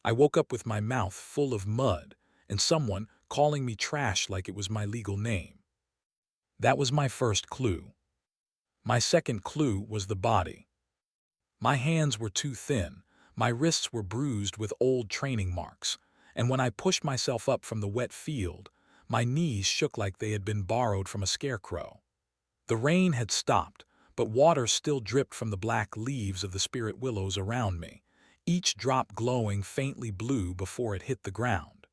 I woke up with my mouth full of mud and someone calling me trash like it was my legal name. That was my first clue. My second clue was the body. My hands were too thin, my wrists were bruised with old training marks, and when I pushed myself up from the wet field, my knees shook like they had been borrowed from a scarecrow. The rain had stopped, but water still dripped from the black leaves of the spirit willows around me, each drop glowing faintly blue before it hit the ground.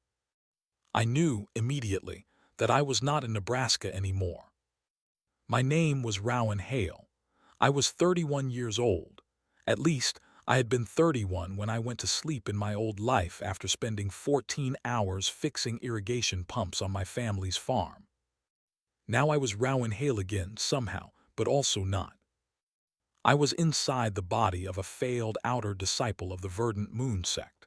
I knew immediately that I was not in Nebraska anymore. My name was Rowan Hale. I was 31 years old. At least, I had been 31 when I went to sleep in my old life after spending 14 hours fixing irrigation pumps on my family's farm. Now I was Rowan Hale again somehow, but also not. I was inside the body of a failed outer disciple of the verdant moon sect,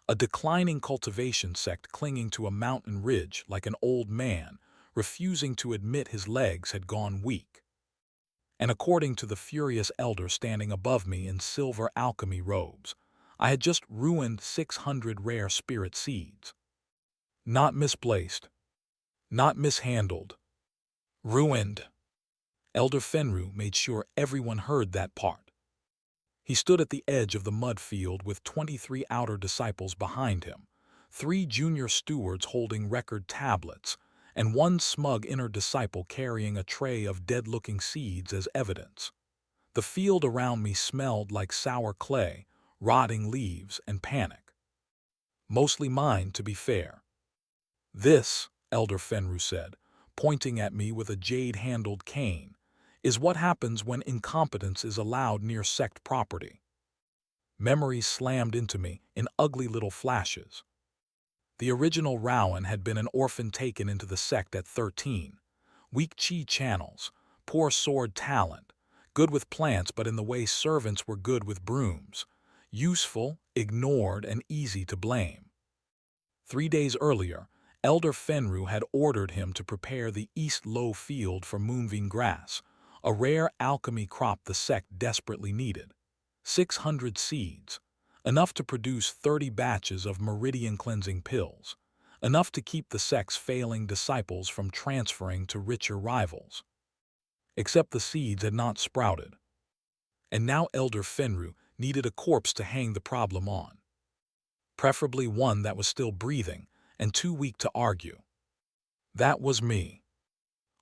a declining cultivation sect clinging to a mountain ridge like an old man, refusing to admit his legs had gone weak. And according to the furious elder standing above me in silver alchemy robes, I had just ruined 600 rare spirit seeds. Not misplaced, not mishandled, ruined. Elder Fenru made sure everyone heard that part. He stood at the edge of the mud field with 23 outer disciples behind him, 3 junior stewards holding record tablets, and 1 smug inner disciple carrying a tray of dead-looking seeds as evidence. The field around me smelled like sour clay, rotting leaves, and panic. Mostly mine, to be fair. This, Elder Fenru said, pointing at me with a jade-handled cane, is what happens when incompetence is allowed near sect property. Memories slammed into me in ugly little flashes. The original Rowan had been an orphan taken into the sect at 13. Weak chi channels, poor sword talent, good with plants but in the way servants were good with brooms, useful, ignored, and easy to blame. 3 days earlier, Elder Fenru had ordered him to prepare the East Low field for Moonvein Grass, a rare alchemy crop the sect desperately needed. 600 seeds, enough to produce 30 batches of meridian-cleansing pills, enough to keep the sect's failing disciples from transferring to richer rivals. Except the seeds had not sprouted. And now Elder Fenru needed a corpse to hang the problem on. Preferably one that was still breathing and too weak to argue. That was me.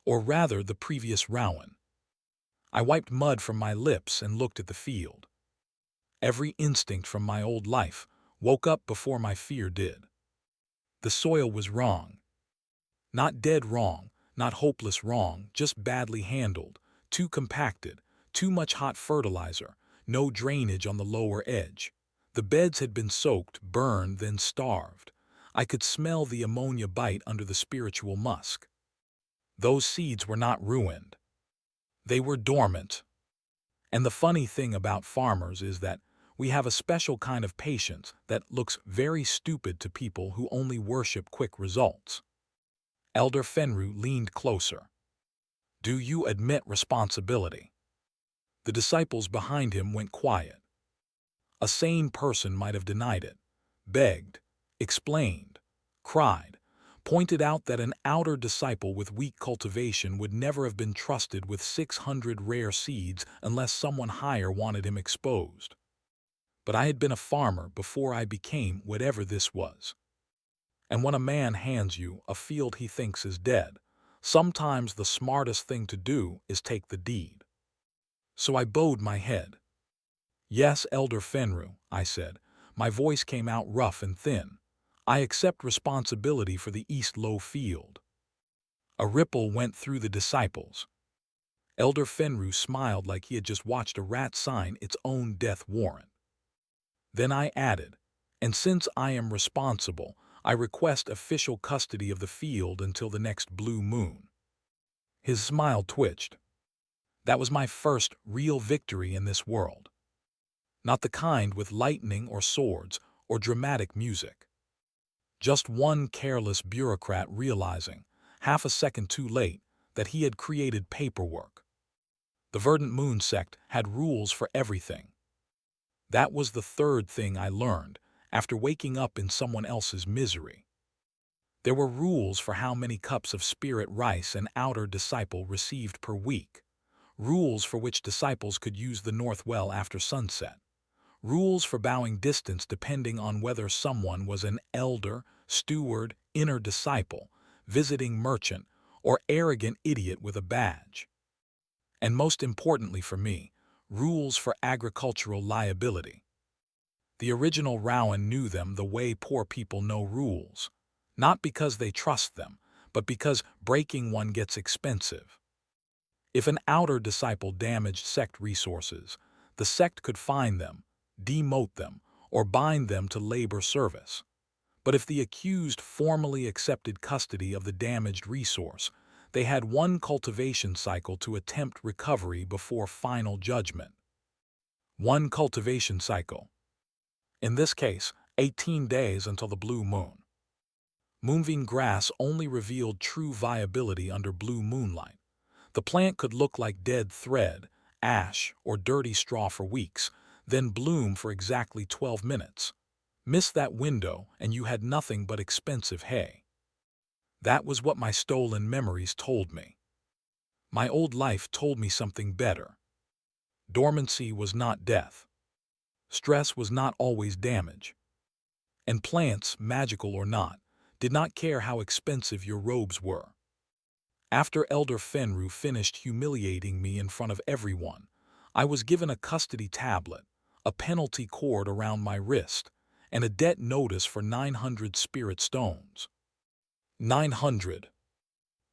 Or rather, the previous Rowan. I wiped mud from my lips and looked at the field. Every instinct from my old life woke up before my fear did. The soil was wrong. Not dead wrong, not hopeless wrong, just badly handled, too compacted, too much hot fertilizer, no drainage on the lower edge. The beds had been soaked, burned, then starved. I could smell the ammonia bite under the spiritual musk. Those seeds were not ruined. They were dormant. And the funny thing about farmers is that we have a special kind of patience that looks very stupid to people who only worship quick results. Elder Fenru leaned closer. Do you admit responsibility? The disciples behind him went quiet. A sane person might have denied it, begged, explained, cried, pointed out that an outer disciple with weak cultivation would never have been trusted with 600 rare seeds unless someone higher wanted him exposed. But I had been a farmer before I became whatever this was. And when a man hands you a field he thinks is dead, sometimes the smartest thing to do is take the deed. So I bowed my head. Yes, Elder Fenru, I said. My voice came out rough and thin. I accept responsibility for the East Low field. A ripple went through the disciples. Elder Fenru smiled like he had just watched a rat sign its own death warrant. Then I added, and since I am responsible, I request official custody of the field until the next blue moon. His smile twitched. That was my first real victory in this world. Not the kind with lightning or swords or dramatic music. Just one careless bureaucrat realizing, half a second too late, that he had created paperwork. The Verdant Moon Sect had rules for everything. That was the third thing I learned, after waking up in someone else's misery. There were rules for how many cups of spirit rice an outer disciple received per week, rules for which disciples could use the north well after sunset, rules for bowing distance depending on whether someone was an elder, steward, inner disciple, visiting merchant, or arrogant idiot with a badge. And most importantly for me, rules for agricultural liability. The original Rowan knew them the way poor people know rules, not because they trust them, but because breaking one gets expensive. If an outer disciple damaged sect resources, the sect could fine them, demote them, or bind them to labor service. But if the accused formally accepted custody of the damaged resource, they had one cultivation cycle to attempt recovery before final judgment. One cultivation cycle. In this case, 18 days until the blue moon. Moonvein grass only revealed true viability under blue moonlight. The plant could look like dead thread, ash, or dirty straw for weeks, then bloom for exactly 12 minutes. Miss that window and you had nothing but expensive hay. That was what my stolen memories told me. My old life told me something better. Dormancy was not death. Stress was not always damage. And plants, magical or not, did not care how expensive your robes were. After Elder Fenru finished humiliating me in front of everyone, I was given a custody tablet, a penalty cord around my wrist, and a debt notice for 900 spirit stones. 900.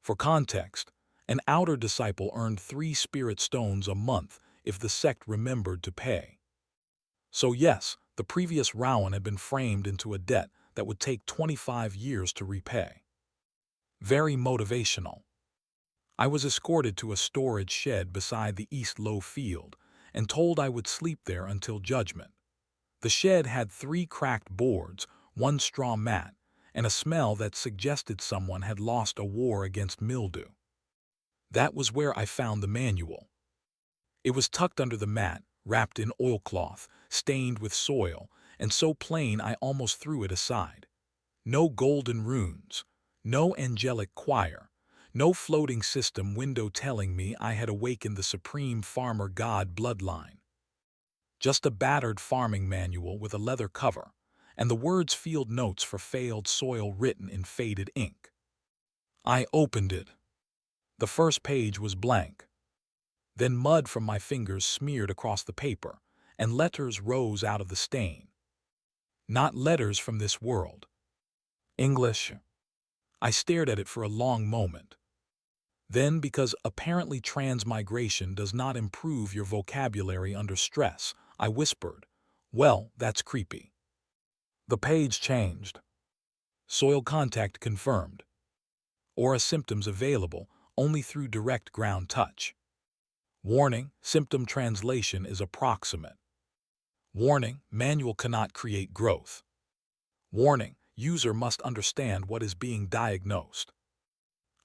For context, an outer disciple earned 3 spirit stones a month if the sect remembered to pay. So yes, the previous Rowan had been framed into a debt that would take 25 years to repay. Very motivational. I was escorted to a storage shed beside the East Low field and told I would sleep there until judgment. The shed had 3 cracked boards, 1 straw mat, and a smell that suggested someone had lost a war against mildew. That was where I found the manual. It was tucked under the mat, wrapped in oilcloth, stained with soil, and so plain I almost threw it aside. No golden runes, no angelic choir, no floating system window telling me I had awakened the supreme farmer god bloodline. Just a battered farming manual with a leather cover, and the words field notes for failed soil written in faded ink. I opened it. The first page was blank. Then mud from my fingers smeared across the paper, and letters rose out of the stain. Not letters from this world. English. I stared at it for a long moment. Then, because apparently transmigration does not improve your vocabulary under stress, I whispered, "Well, that's creepy." The page changed. Soil contact confirmed. Aura symptoms available only through direct ground touch. Warning, symptom translation is approximate. Warning, manual cannot create growth. Warning, user must understand what is being diagnosed.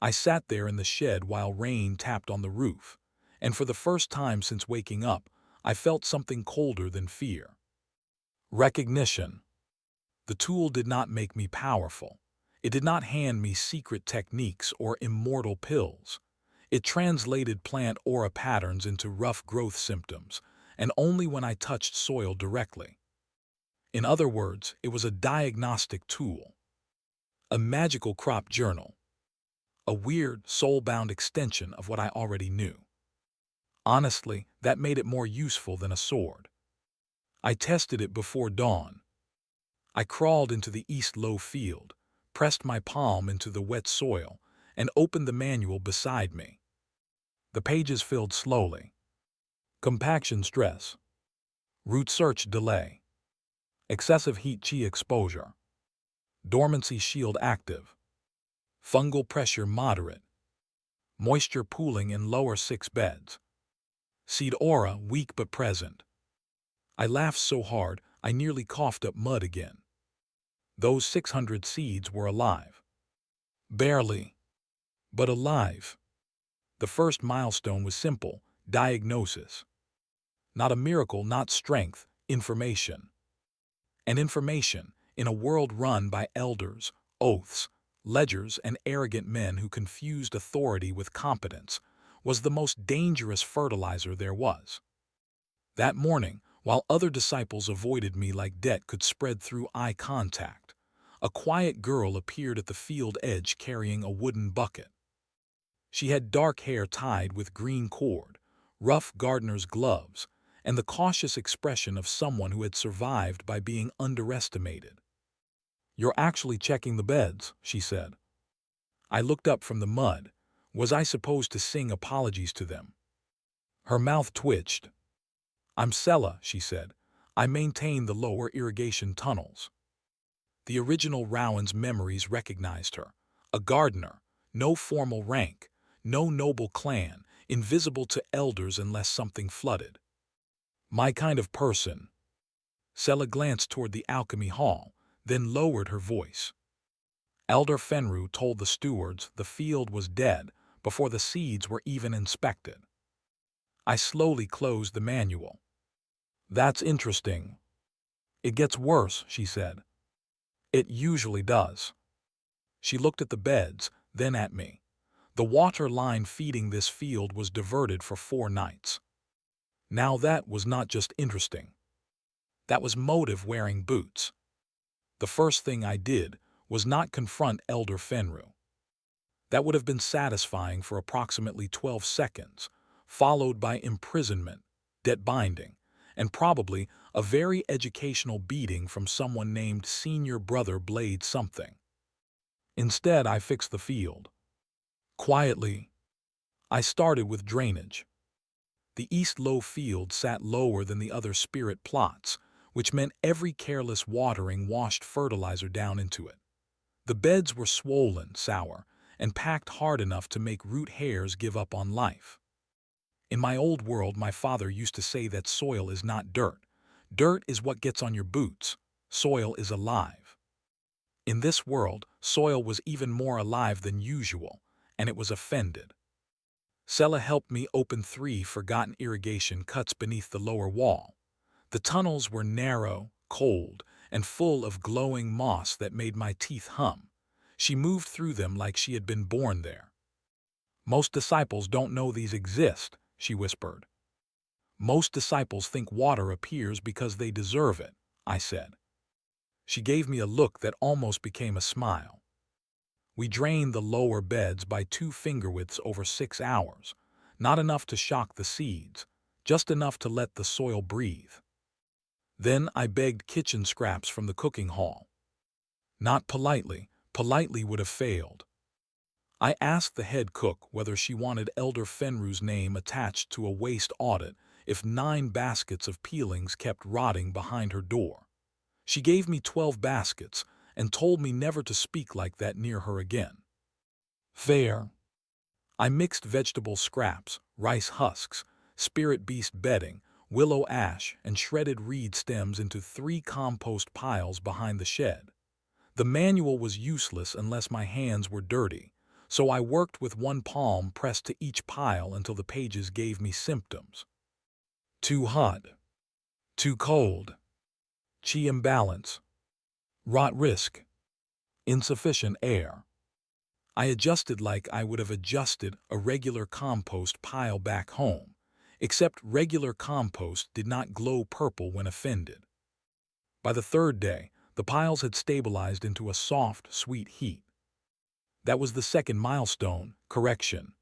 I sat there in the shed while rain tapped on the roof, and for the first time since waking up, I felt something colder than fear. Recognition. The tool did not make me powerful. It did not hand me secret techniques or immortal pills. It translated plant aura patterns into rough growth symptoms, and only when I touched soil directly. In other words, it was a diagnostic tool. A magical crop journal. A weird, soul-bound extension of what I already knew. Honestly, that made it more useful than a sword. I tested it before dawn. I crawled into the East Low field, pressed my palm into the wet soil, and opened the manual beside me. The pages filled slowly. Compaction stress. Root search delay. Excessive heat chi exposure. Dormancy shield active. Fungal pressure moderate. Moisture pooling in lower 6 beds. Seed aura weak but present. I laughed so hard I nearly coughed up mud again. Those 600 seeds were alive. Barely. But alive. The first milestone was simple: diagnosis. Not a miracle, not strength, information. And information, in a world run by elders, oaths, ledgers, and arrogant men who confused authority with competence, was the most dangerous fertilizer there was. That morning, while other disciples avoided me like debt could spread through eye contact, a quiet girl appeared at the field edge carrying a wooden bucket. She had dark hair tied with green cord, rough gardener's gloves, and the cautious expression of someone who had survived by being underestimated. "You're actually checking the beds," she said. I looked up from the mud. Was I supposed to sing apologies to them? Her mouth twitched. "I'm Sela," she said. "I maintain the lower irrigation tunnels." The original Rowan's memories recognized her. A gardener, no formal rank, no noble clan, invisible to elders unless something flooded. My kind of person. Sela glanced toward the alchemy hall, then lowered her voice. Elder Fenru told the stewards the field was dead before the seeds were even inspected. I slowly closed the manual. "That's interesting." "It gets worse," she said. "It usually does." She looked at the beds, then at me. The water line feeding this field was diverted for 4 nights. Now that was not just interesting. That was motive wearing boots. The first thing I did was not confront Elder Fenru. That would have been satisfying for approximately 12 seconds, followed by imprisonment, debt binding, and probably a very educational beating from someone named Senior Brother Blade something. Instead, I fixed the field. Quietly, I started with drainage. The East Low field sat lower than the other spirit plots, which meant every careless watering washed fertilizer down into it. The beds were swollen, sour, and packed hard enough to make root hairs give up on life. In my old world, my father used to say that soil is not dirt. Dirt is what gets on your boots. Soil is alive. In this world, soil was even more alive than usual, and it was offended. Sela helped me open 3 forgotten irrigation cuts beneath the lower wall. The tunnels were narrow, cold, and full of glowing moss that made my teeth hum. She moved through them like she had been born there. "Most disciples don't know these exist," she whispered. "Most disciples think water appears because they deserve it," I said. She gave me a look that almost became a smile. We drained the lower beds by 2 finger-widths over 6 hours, not enough to shock the seeds, just enough to let the soil breathe. Then I begged kitchen scraps from the cooking hall. Not politely. Politely would have failed. I asked the head cook whether she wanted Elder Fenru's name attached to a waste audit if 9 baskets of peelings kept rotting behind her door. She gave me 12 baskets and told me never to speak like that near her again. Fair. I mixed vegetable scraps, rice husks, spirit beast bedding, willow ash, and shredded reed stems into 3 compost piles behind the shed. The manual was useless unless my hands were dirty, so I worked with one palm pressed to each pile until the pages gave me symptoms. Too hot. Too cold. Chi imbalance. Rot risk. Insufficient air. I adjusted like I would have adjusted a regular compost pile back home, except regular compost did not glow purple when offended. By the 3rd day, the piles had stabilized into a soft, sweet heat. That was the 2nd milestone, correction.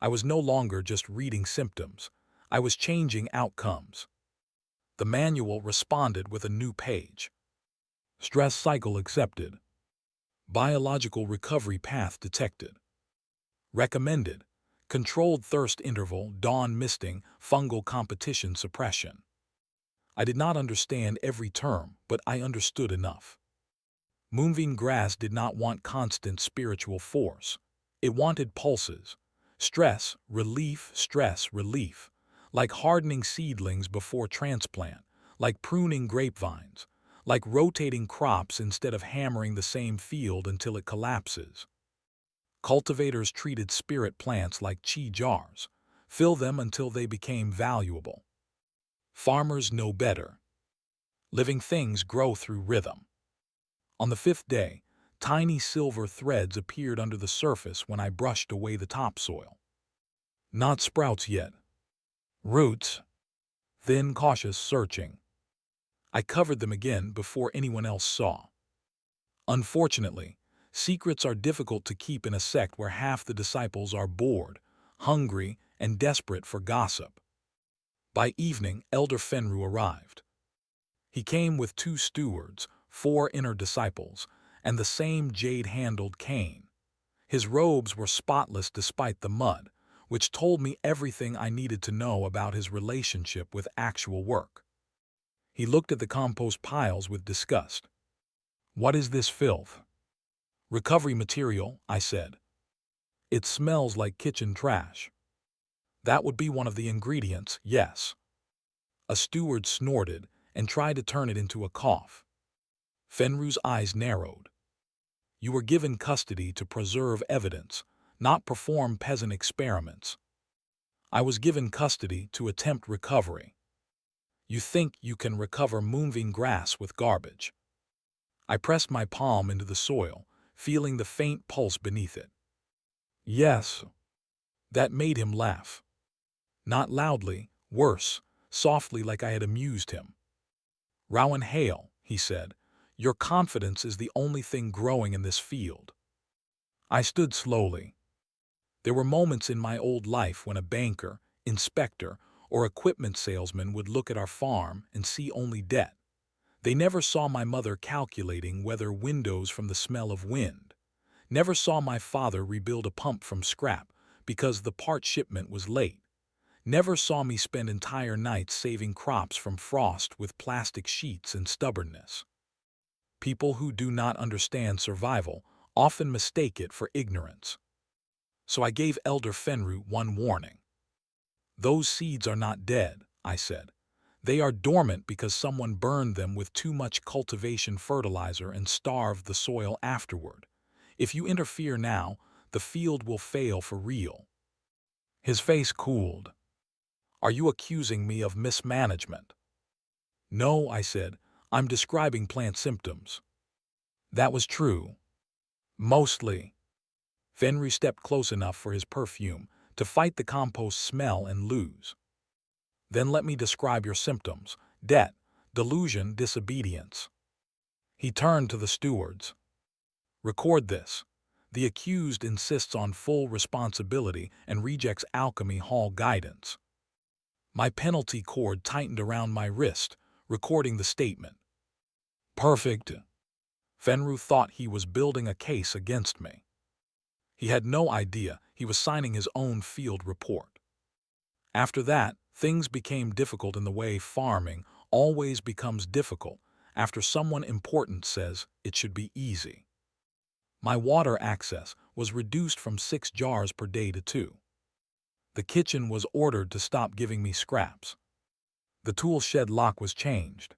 I was no longer just reading symptoms. I was changing outcomes. The manual responded with a new page. Stress cycle accepted. Biological recovery path detected. Recommended. Controlled thirst interval, dawn misting, fungal competition suppression. I did not understand every term, but I understood enough. Moonvein Grass did not want constant spiritual force. It wanted pulses. Stress, relief, like hardening seedlings before transplant, like pruning grapevines, like rotating crops instead of hammering the same field until it collapses. Cultivators treated spirit plants like chi jars, fill them until they became valuable. Farmers know better. Living things grow through rhythm. On the fifth day, tiny silver threads appeared under the surface when I brushed away the topsoil. Not sprouts yet. Roots. Thin, cautious searching. I covered them again before anyone else saw. Unfortunately, secrets are difficult to keep in a sect where half the disciples are bored, hungry, and desperate for gossip. By evening, Elder Fenru arrived. He came with 2 stewards, 4 inner disciples, and the same jade-handled cane. His robes were spotless despite the mud, which told me everything I needed to know about his relationship with actual work. He looked at the compost piles with disgust. "What is this filth?" "Recovery material," I said. "It smells like kitchen trash." "That would be one of the ingredients, yes." A steward snorted and tried to turn it into a cough. Fenru's eyes narrowed. "You were given custody to preserve evidence, not perform peasant experiments." "I was given custody to attempt recovery." "You think you can recover Moonvein Grass with garbage?" I pressed my palm into the soil, feeling the faint pulse beneath it. "Yes." That made him laugh. Not loudly, worse, softly, like I had amused him. "Rowan Hale," he said, "your confidence is the only thing growing in this field." I stood slowly. There were moments in my old life when a banker, inspector, or equipment salesman would look at our farm and see only debt. They never saw my mother calculating weather windows from the smell of wind. Never saw my father rebuild a pump from scrap because the part shipment was late. Never saw me spend entire nights saving crops from frost with plastic sheets and stubbornness. People who do not understand survival often mistake it for ignorance. So I gave Elder Fenru one warning. "Those seeds are not dead," I said. "They are dormant because someone burned them with too much cultivation fertilizer and starved the soil afterward. If you interfere now, the field will fail for real." His face cooled. "Are you accusing me of mismanagement?" "No," I said. "I'm describing plant symptoms." That was true. Mostly. Fenru stepped close enough for his perfume to fight the compost smell and lose. "Then let me describe your symptoms: debt, delusion, disobedience." He turned to the stewards. "Record this. The accused insists on full responsibility and rejects alchemy hall guidance." My penalty cord tightened around my wrist, recording the statement. Perfect. Fenru thought he was building a case against me. He had no idea he was signing his own field report. After that, things became difficult in the way farming always becomes difficult after someone important says it should be easy. My water access was reduced from 6 jars per day to 2. The kitchen was ordered to stop giving me scraps. The tool shed lock was changed.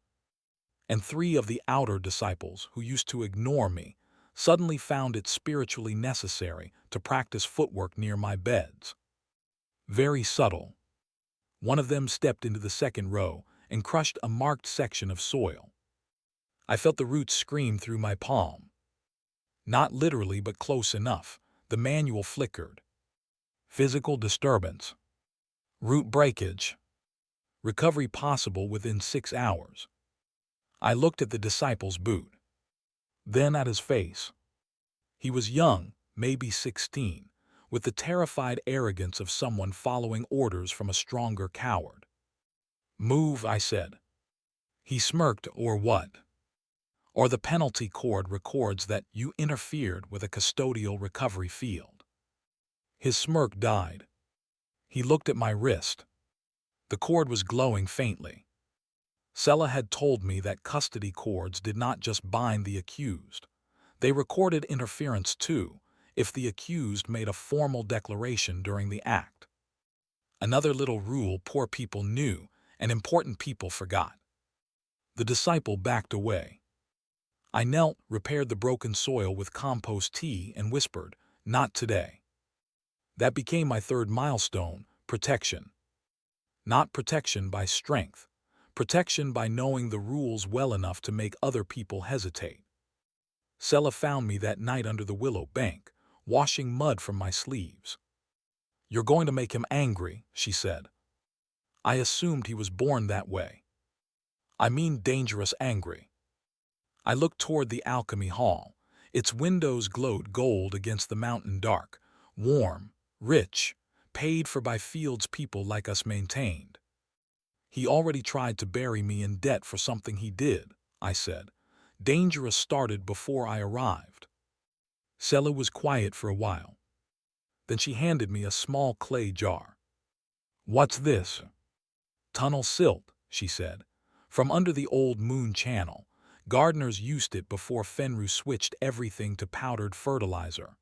And 3 of the outer disciples who used to ignore me suddenly found it spiritually necessary to practice footwork near my beds. Very subtle. One of them stepped into the second row and crushed a marked section of soil. I felt the roots scream through my palm. Not literally, but close enough. The manual flickered. Physical disturbance. Root breakage. Recovery possible within 6 hours. I looked at the disciple's boot. Then at his face. He was young, maybe 16, with the terrified arrogance of someone following orders from a stronger coward. "Move," I said. He smirked. "Or what?" "Or the penalty cord records that you interfered with a custodial recovery field." His smirk died. He looked at my wrist. The cord was glowing faintly. Sela had told me that custody cords did not just bind the accused. They recorded interference too, if the accused made a formal declaration during the act. Another little rule poor people knew and important people forgot. The disciple backed away. I knelt, repaired the broken soil with compost tea, and whispered, "Not today." That became my third milestone: protection. Not protection by strength, Protection by knowing the rules well enough to make other people hesitate. Sela found me that night under the willow bank, washing mud from my sleeves. "You're going to make him angry," she said. I assumed he was born that way. I mean dangerous angry. I looked toward the alchemy hall. Its windows glowed gold against the mountain dark, warm, rich, paid for by fields people like us maintained. "He already tried to bury me in debt for something he did," I said. "Dangerous started before I arrived." Sela was quiet for a while. Then she handed me a small clay jar. "What's this?" "Tunnel silt," she said. "From under the old moon channel. Gardeners used it before Fenru switched everything to powdered fertilizer."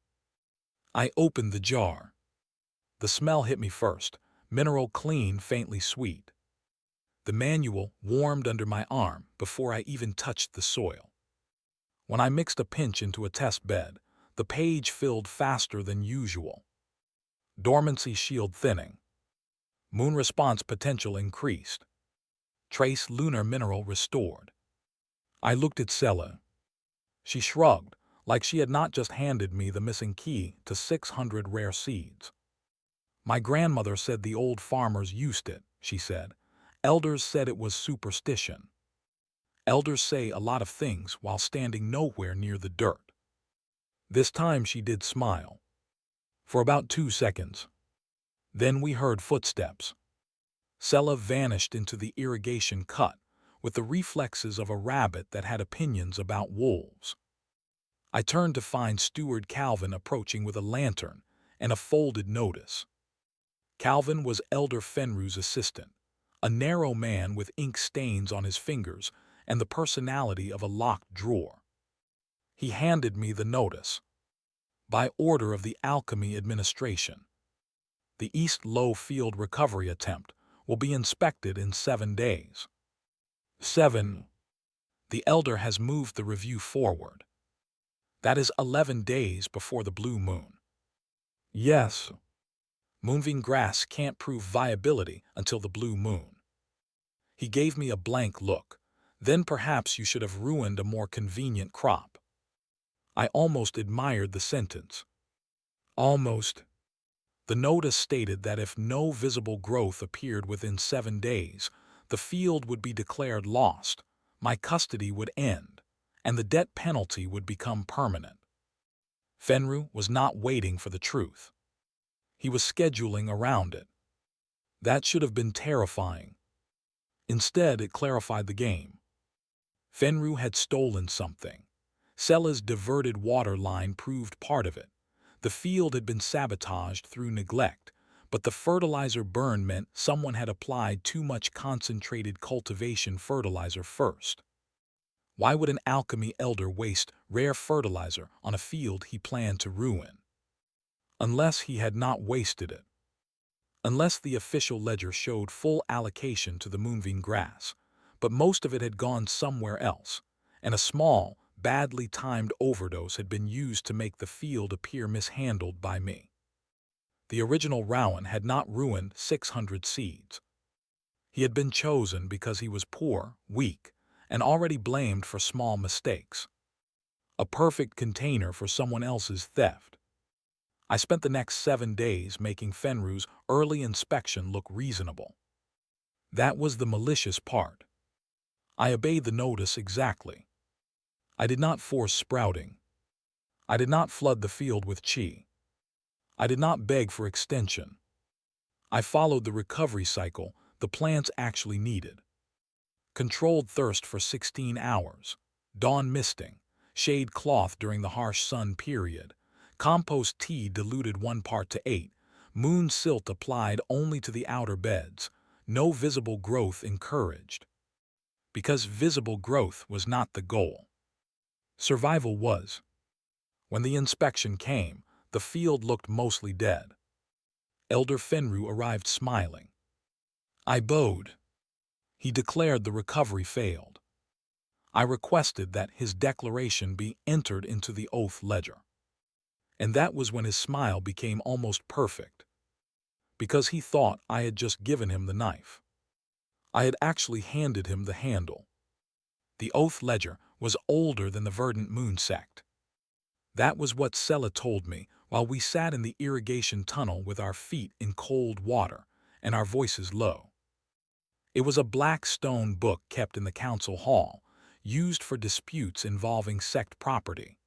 I opened the jar. The smell hit me first, mineral clean, faintly sweet. The manual warmed under my arm before I even touched the soil. When I mixed a pinch into a test bed, the page filled faster than usual. Dormancy shield thinning. Moon response potential increased. Trace lunar mineral restored. I looked at Sela. She shrugged, like she had not just handed me the missing key to 600 rare seeds. "My grandmother said the old farmers used it," she said. "Elders said it was superstition. Elders say a lot of things while standing nowhere near the dirt." This time she did smile. For about 2 seconds. Then we heard footsteps. Sela vanished into the irrigation cut, with the reflexes of a rabbit that had opinions about wolves. I turned to find Steward Calvin approaching with a lantern and a folded notice. Calvin was Elder Fenru's assistant, a narrow man with ink stains on his fingers and the personality of a locked drawer. He handed me the notice. "By order of the Alchemy Administration. The East Low Field recovery attempt will be inspected in 7 days. 7. The Elder has moved the review forward. That is 11 days before the blue moon." "Yes. Moonvein Grass can't prove viability until the blue moon." He gave me a blank look. "Then perhaps you should have ruined a more convenient crop." I almost admired the sentence. Almost. The notice stated that if no visible growth appeared within 7 days, the field would be declared lost, my custody would end, and the debt penalty would become permanent. Fenru was not waiting for the truth. He was scheduling around it. That should have been terrifying. Instead, it clarified the game. Fenru had stolen something. Sela's diverted water line proved part of it. The field had been sabotaged through neglect, but the fertilizer burn meant someone had applied too much concentrated cultivation fertilizer first. Why would an alchemy elder waste rare fertilizer on a field he planned to ruin? Unless he had not wasted it. Unless the official ledger showed full allocation to the Moonvein Grass, but most of it had gone somewhere else, and a small, badly timed overdose had been used to make the field appear mishandled by me. The original Rowan had not ruined 600 seeds. He had been chosen because he was poor, weak, and already blamed for small mistakes. A perfect container for someone else's theft. I spent the next 7 days making Fenru's early inspection look reasonable. That was the malicious part. I obeyed the notice exactly. I did not force sprouting. I did not flood the field with chi. I did not beg for extension. I followed the recovery cycle the plants actually needed. Controlled thirst for 16 hours, dawn misting, shade cloth during the harsh sun period, compost tea diluted 1 part to 8, moon silt applied only to the outer beds, no visible growth encouraged. Because visible growth was not the goal. Survival was. When the inspection came, the field looked mostly dead. Elder Fenru arrived smiling. I bowed. He declared the recovery failed. I requested that his declaration be entered into the oath ledger. And that was when his smile became almost perfect. Because he thought I had just given him the knife. I had actually handed him the handle. The oath ledger was older than the verdant moon sect. That was what Sela told me while we sat in the irrigation tunnel with our feet in cold water and our voices low. It was a black stone book kept in the council hall, used for disputes involving sect property.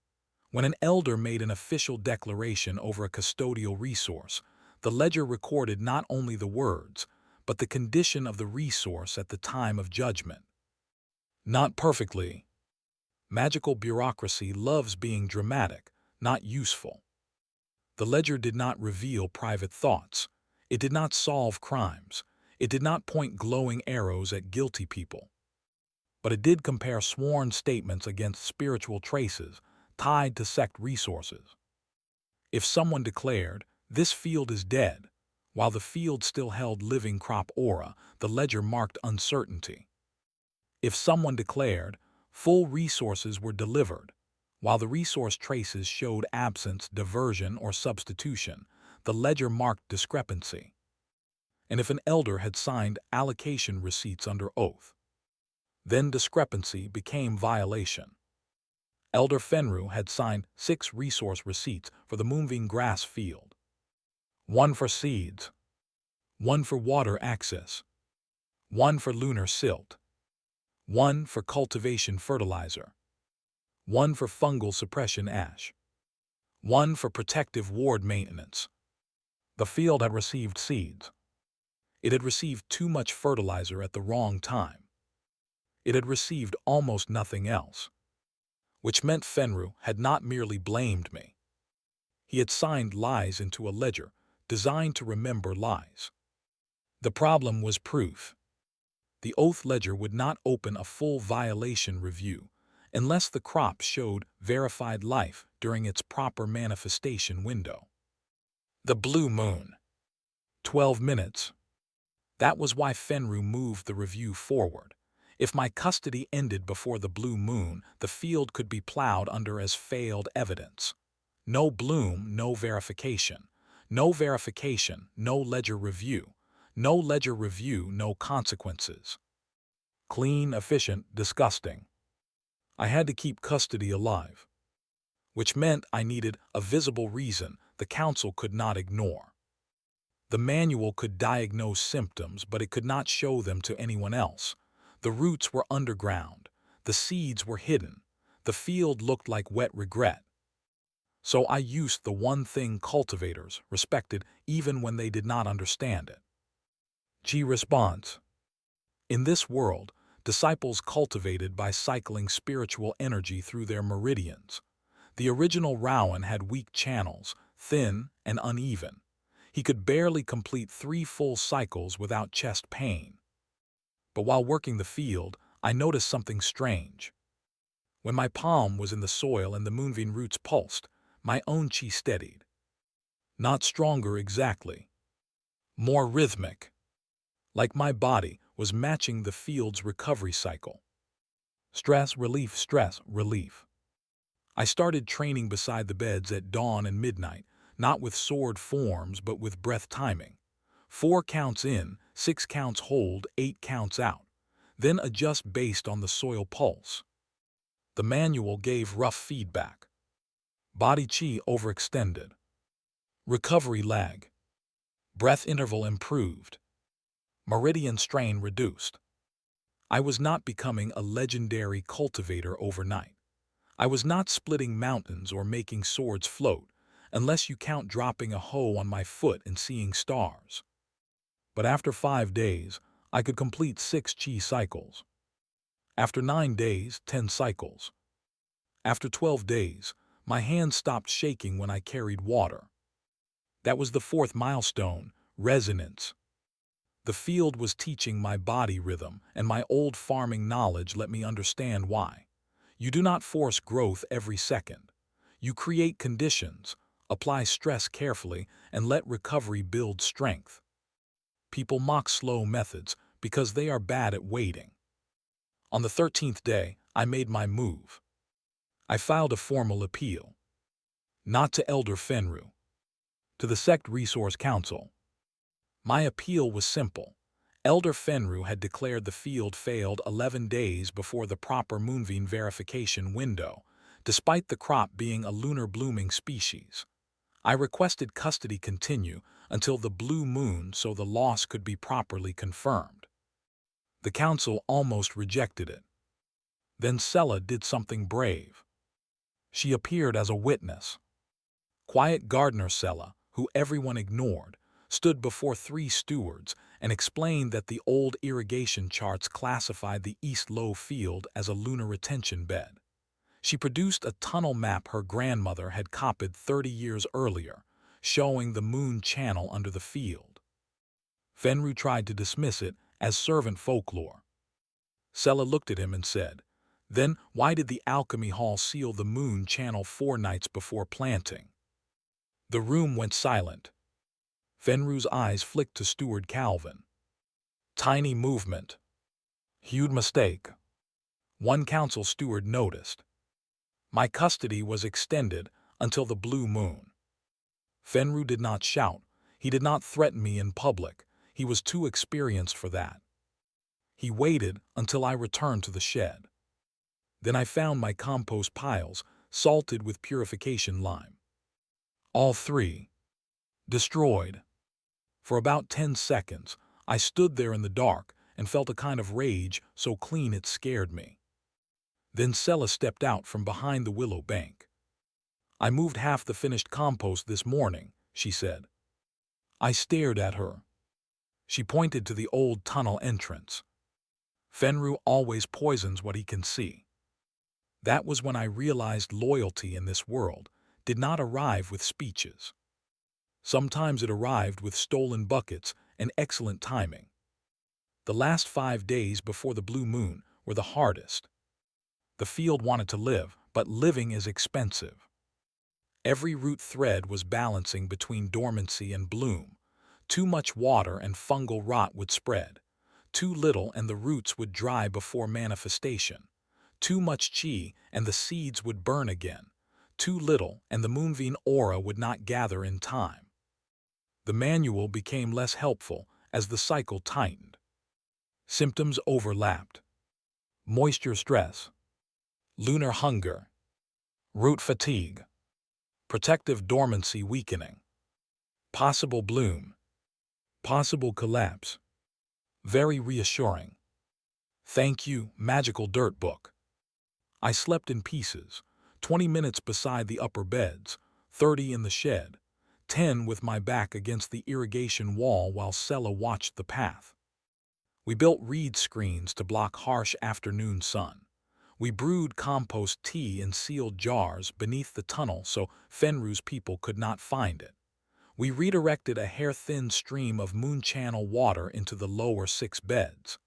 When an elder made an official declaration over a custodial resource, the ledger recorded not only the words, but the condition of the resource at the time of judgment. Not perfectly. Magical bureaucracy loves being dramatic, not useful. The ledger did not reveal private thoughts. It did not solve crimes. It did not point glowing arrows at guilty people. But it did compare sworn statements against spiritual traces tied to sect resources. If someone declared, "This field is dead," while the field still held living crop aura, the ledger marked uncertainty. If someone declared, "Full resources were delivered," while the resource traces showed absence, diversion, or substitution, the ledger marked discrepancy. And if an elder had signed allocation receipts under oath, then discrepancy became violation. Elder Fenru had signed 6 resource receipts for the Moonvein Grass field. 1 for seeds, 1 for water access, 1 for lunar silt, 1 for cultivation fertilizer, 1 for fungal suppression ash, 1 for protective ward maintenance. The field had received seeds. It had received too much fertilizer at the wrong time. It had received almost nothing else, which meant Fenru had not merely blamed me. He had signed lies into a ledger designed to remember lies. The problem was proof. The oath ledger would not open a full violation review unless the crop showed verified life during its proper manifestation window. The blue moon. 12 minutes. That was why Fenru moved the review forward. If my custody ended before the blue moon, the field could be plowed under as failed evidence. No bloom, no verification. No verification, no ledger review. No ledger review, no consequences. Clean, efficient, disgusting. I had to keep custody alive, which meant I needed a visible reason the council could not ignore. The manual could diagnose symptoms, but it could not show them to anyone else. The roots were underground. The seeds were hidden. The field looked like wet regret. So I used the one thing cultivators respected even when they did not understand it. G response. In this world, disciples cultivated by cycling spiritual energy through their meridians. The original Rowan had weak channels, thin and uneven. He could barely complete 3 full cycles without chest pain. But while working the field, I noticed something strange. When my palm was in the soil and the Moonvein roots pulsed, my own chi steadied. Not stronger exactly. More rhythmic. Like my body was matching the field's recovery cycle. Stress, relief, stress, relief. I started training beside the beds at dawn and midnight, not with sword forms but with breath timing. 4 counts in, 6 counts hold, 8 counts out. Then adjust based on the soil pulse. The manual gave rough feedback. Body chi overextended. Recovery lag. Breath interval improved. Meridian strain reduced. I was not becoming a legendary cultivator overnight. I was not splitting mountains or making swords float, unless you count dropping a hoe on my foot and seeing stars. But after 5 days, I could complete 6 chi cycles. After 9 days, 10 cycles. After 12 days, my hands stopped shaking when I carried water. That was the 4th milestone, resonance. The field was teaching my body rhythm, and my old farming knowledge let me understand why. You do not force growth every second. You create conditions, apply stress carefully, and let recovery build strength. People mock slow methods because they are bad at waiting. On the 13th day, I made my move. I filed a formal appeal. Not to Elder Fenru. To the Sect Resource Council. My appeal was simple. Elder Fenru had declared the field failed 11 days before the proper Moonvein verification window, despite the crop being a lunar blooming species. I requested custody continue until the blue moon so the loss could be properly confirmed. The council almost rejected it. Then Sela did something brave. She appeared as a witness. Quiet gardener Sela, who everyone ignored, stood before 3 stewards and explained that the old irrigation charts classified the East Low field as a lunar retention bed. She produced a tunnel map her grandmother had copied 30 years earlier, showing the moon channel under the field. Fenru tried to dismiss it as servant folklore. Sela looked at him and said, "Then why did the alchemy hall seal the moon channel 4 nights before planting?" The room went silent. Fenru's eyes flicked to Steward Calvin. Tiny movement. Huge mistake. One council steward noticed. My custody was extended until the blue moon. Fenru did not shout. He did not threaten me in public. He was too experienced for that. He waited until I returned to the shed. Then I found my compost piles, salted with purification lime. All 3. Destroyed. For about 10 seconds, I stood there in the dark and felt a kind of rage so clean it scared me. Then Sela stepped out from behind the willow bank. "I moved half the finished compost this morning," she said. I stared at her. She pointed to the old tunnel entrance. Fenru always poisons what he can see. That was when I realized loyalty in this world did not arrive with speeches. Sometimes it arrived with stolen buckets and excellent timing. The last 5 days before the blue moon were the hardest. The field wanted to live, but living is expensive. Every root thread was balancing between dormancy and bloom. Too much water and fungal rot would spread. Too little and the roots would dry before manifestation. Too much chi and the seeds would burn again. Too little and the Moonvein aura would not gather in time. The manual became less helpful as the cycle tightened. Symptoms overlapped. Moisture stress. Lunar hunger. Root fatigue. Protective dormancy weakening. Possible bloom. Possible collapse. Very reassuring. Thank you, magical dirt book. I slept in pieces, 20 minutes beside the upper beds, 30 in the shed, 10 with my back against the irrigation wall while Sela watched the path. We built reed screens to block harsh afternoon sun. We brewed compost tea in sealed jars beneath the tunnel so Fenru's people could not find it. We redirected a hair-thin stream of moon channel water into the lower 6 beds.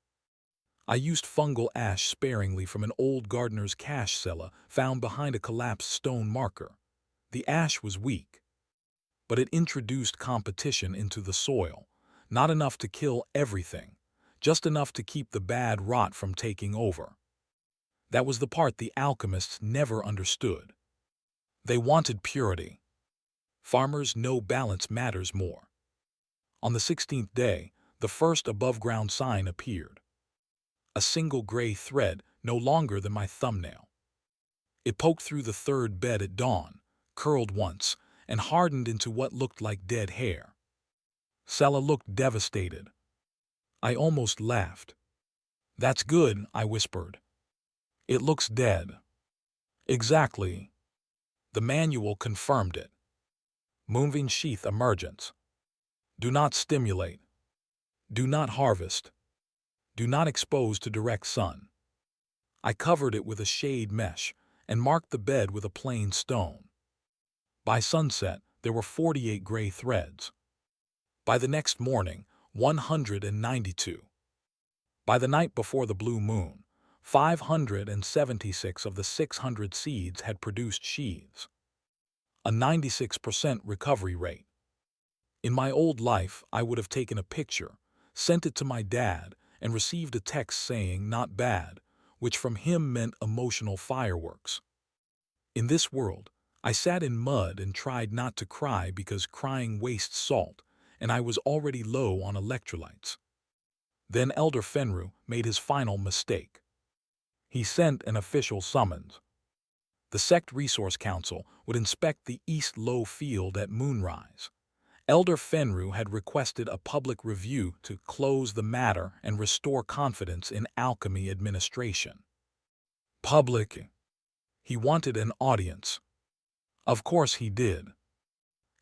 I used fungal ash sparingly from an old gardener's cache cellar found behind a collapsed stone marker. The ash was weak, but it introduced competition into the soil, not enough to kill everything, just enough to keep the bad rot from taking over. That was the part the alchemists never understood. They wanted purity. Farmers know balance matters more. On the 16th day, the first above-ground sign appeared. A single gray thread, no longer than my thumbnail. It poked through the 3rd bed at dawn, curled once, and hardened into what looked like dead hair. Sela looked devastated. I almost laughed. "That's good," I whispered. "It looks dead." Exactly. The manual confirmed it. Moonvein sheath emergence. Do not stimulate. Do not harvest. Do not expose to direct sun. I covered it with a shade mesh and marked the bed with a plain stone. By sunset, there were 48 gray threads. By the next morning, 192. By the night before the blue moon, 576 of the 600 seeds had produced sheaths. A 96% recovery rate. In my old life, I would have taken a picture, sent it to my dad, and received a text saying "not bad," which from him meant emotional fireworks. In this world, I sat in mud and tried not to cry because crying wastes salt, and I was already low on electrolytes. Then Elder Fenru made his final mistake. He sent an official summons. The Sect Resource Council would inspect the East Low Field at moonrise. Elder Fenru had requested a public review to close the matter and restore confidence in alchemy administration. Public. He wanted an audience. Of course he did.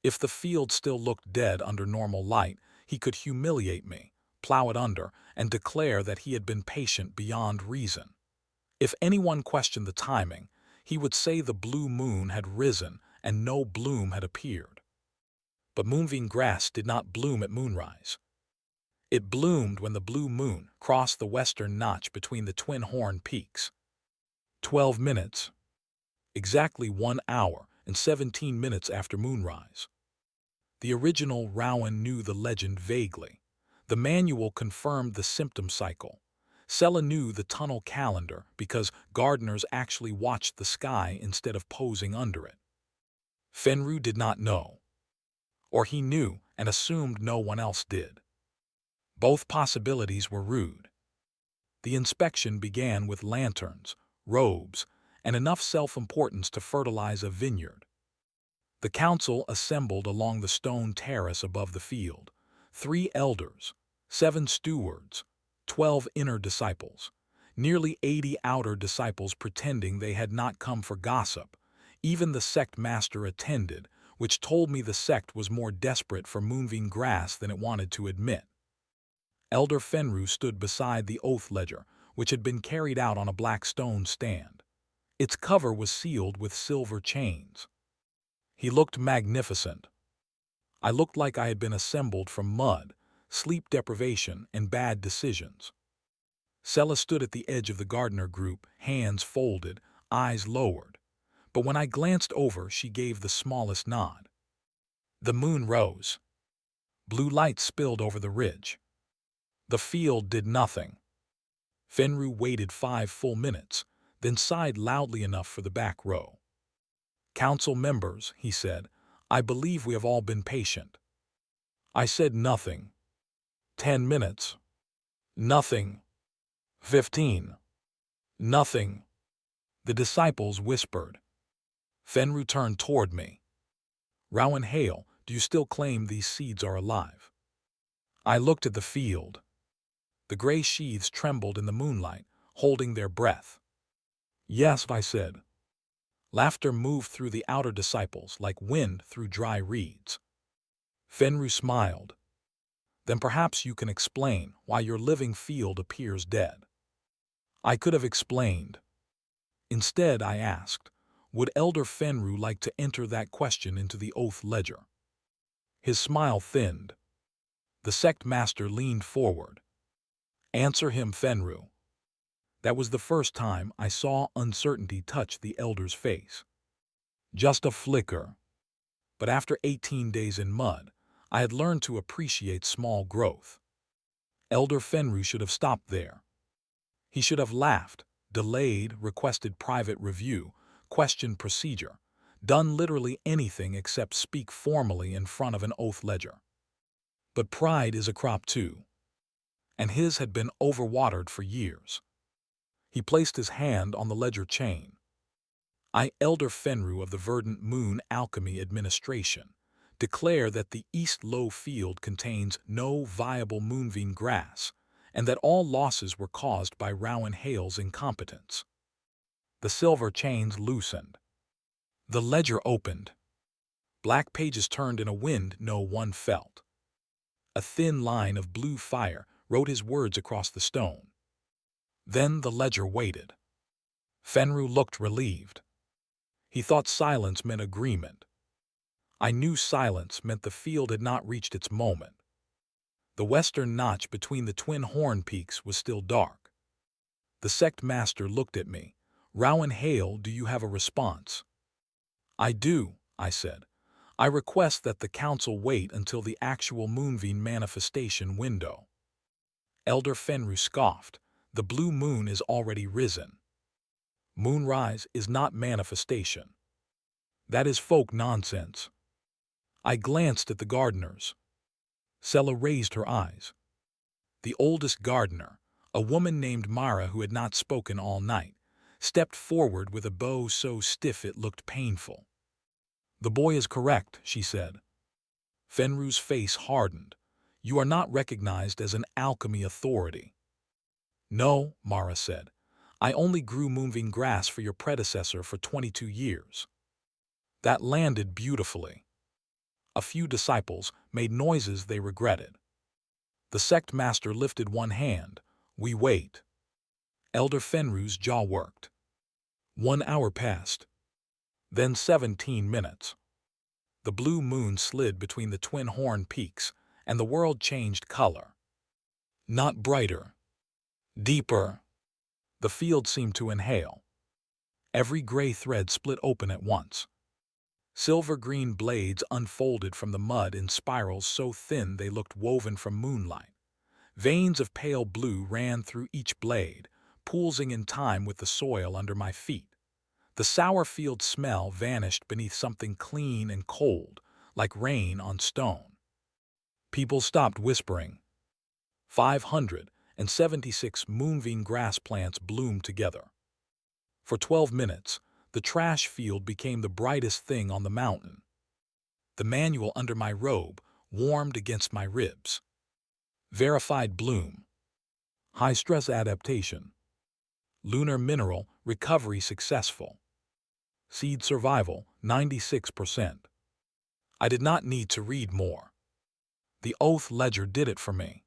If the field still looked dead under normal light, he could humiliate me, plow it under, and declare that he had been patient beyond reason. If anyone questioned the timing, he would say the blue moon had risen and no bloom had appeared. But Moonvein Grass did not bloom at moonrise. It bloomed when the blue moon crossed the western notch between the twin horn peaks. 12 minutes. Exactly 1 hour and 17 minutes after moonrise. The original Rowan knew the legend vaguely. The manual confirmed the symptom cycle. Sela knew the tunnel calendar because gardeners actually watched the sky instead of posing under it. Fenru did not know. Or he knew and assumed no one else did. Both possibilities were rude. The inspection began with lanterns, robes, and enough self-importance to fertilize a vineyard. The council assembled along the stone terrace above the field. 3 elders, 7 stewards, 12 inner disciples, nearly 80 outer disciples pretending they had not come for gossip. Even the sect master attended, which told me the sect was more desperate for Moonvein Grass than it wanted to admit. Elder Fenru stood beside the oath ledger, which had been carried out on a black stone stand. Its cover was sealed with silver chains. He looked magnificent. I looked like I had been assembled from mud, sleep deprivation, and bad decisions. Sela stood at the edge of the gardener group, hands folded, eyes lowered. But when I glanced over, she gave the smallest nod. The moon rose. Blue light spilled over the ridge. The field did nothing. Fenru waited 5 full minutes, then sighed loudly enough for the back row. "Council members," he said, "I believe we have all been patient." I said nothing. 10 minutes. Nothing. 15. Nothing. The disciples whispered. Fenru turned toward me. "Rowan Hale, do you still claim these seeds are alive?" I looked at the field. The gray sheaths trembled in the moonlight, holding their breath. "Yes," I said. Laughter moved through the outer disciples like wind through dry reeds. Fenru smiled. "Then perhaps you can explain why your living field appears dead." I could have explained. Instead, I asked, would Elder Fenru like to enter that question into the oath ledger? His smile thinned. The sect master leaned forward. "Answer him, Fenru." That was the first time I saw uncertainty touch the elder's face. Just a flicker. But after 18 days in mud, I had learned to appreciate small growth. Elder Fenru should have stopped there. He should have laughed, delayed, requested private review, questioned procedure, done literally anything except speak formally in front of an oath ledger. But pride is a crop too. And his had been overwatered for years. He placed his hand on the ledger chain. "I, Elder Fenru of the Verdant Moon Alchemy Administration, declare that the East Low Field contains no viable Moonvein Grass, and that all losses were caused by Rowan Hale's incompetence." The silver chains loosened. The ledger opened. Black pages turned in a wind no one felt. A thin line of blue fire wrote his words across the stone. Then the ledger waited. Fenru looked relieved. He thought silence meant agreement. I knew silence meant the field had not reached its moment. The western notch between the twin horn peaks was still dark. The sect master looked at me. "Rowan Hale, do you have a response?" "I do," I said. "I request that the council wait until the actual Moonvein manifestation window." Elder Fenru scoffed. "The blue moon is already risen. Moonrise is not manifestation. That is folk nonsense." I glanced at the gardeners. Sela raised her eyes. The oldest gardener, a woman named Mara who had not spoken all night, stepped forward with a bow so stiff it looked painful. "The boy is correct," she said. Fenru's face hardened. "You are not recognized as an alchemy authority." "No," Mara said. "I only grew Moonvein Grass for your predecessor for 22 years. That landed beautifully." A few disciples made noises they regretted. The sect master lifted one hand. "We wait." Elder Fenru's jaw worked. 1 hour passed. Then 17 minutes. The blue moon slid between the twin horn peaks, and the world changed color. Not brighter. Deeper. The field seemed to inhale. Every gray thread split open at once. Silver-green blades unfolded from the mud in spirals so thin they looked woven from moonlight. Veins of pale blue ran through each blade, pooling in time with the soil under my feet. The sour field smell vanished beneath something clean and cold, like rain on stone. People stopped whispering. 576 Moonvein grass plants bloomed together. For 12 minutes, the trash field became the brightest thing on the mountain. The manual under my robe warmed against my ribs. Verified bloom. High-stress adaptation. Lunar mineral recovery successful. Seed survival 96%. I did not need to read more. The oath ledger did it for me.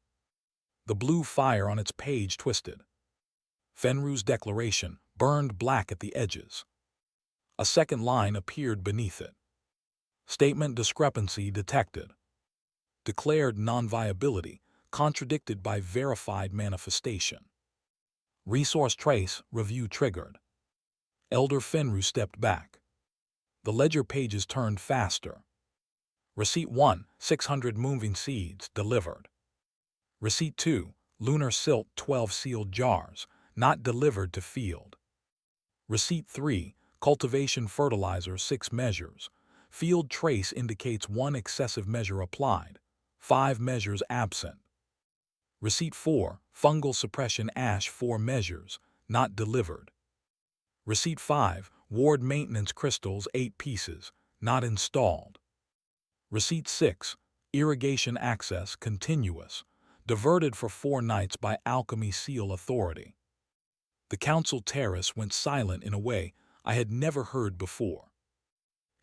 The blue fire on its page twisted. Fenru's declaration burned black at the edges. A second line appeared beneath it. Statement discrepancy detected. Declared non-viability, contradicted by verified manifestation. Resource trace review triggered. Elder Fenru stepped back. The ledger pages turned faster. Receipt 1, 600 Moonvein seeds delivered. Receipt 2, lunar silt 12 sealed jars, not delivered to field. Receipt 3, cultivation fertilizer 6 measures. Field trace indicates 1 excessive measure applied, 5 measures absent. Receipt 4, fungal suppression ash 4 measures, not delivered. Receipt 5, ward maintenance crystals 8 pieces, not installed. Receipt 6, irrigation access continuous, diverted for 4 nights by alchemy seal authority. The council terrace went silent in a way I had never heard before.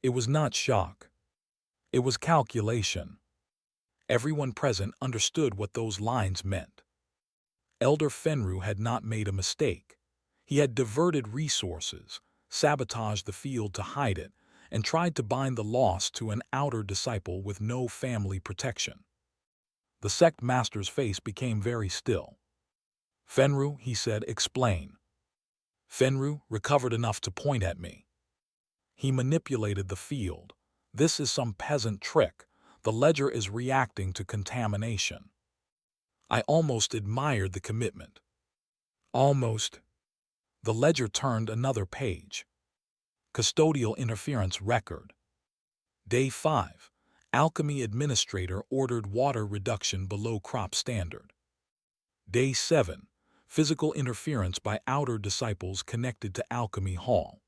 It was not shock. It was calculation. Everyone present understood what those lines meant. Elder Fenru had not made a mistake. He had diverted resources, sabotaged the field to hide it, and tried to bind the lost to an outer disciple with no family protection. The sect master's face became very still. "Fenru," he said, "explain." Fenru recovered enough to point at me. "He manipulated the field. This is some peasant trick. The ledger is reacting to contamination." I almost admired the commitment. Almost. The ledger turned another page. Custodial interference record. Day 5. Alchemy administrator ordered water reduction below crop standard. Day 7. Physical interference by outer disciples connected to alchemy hall.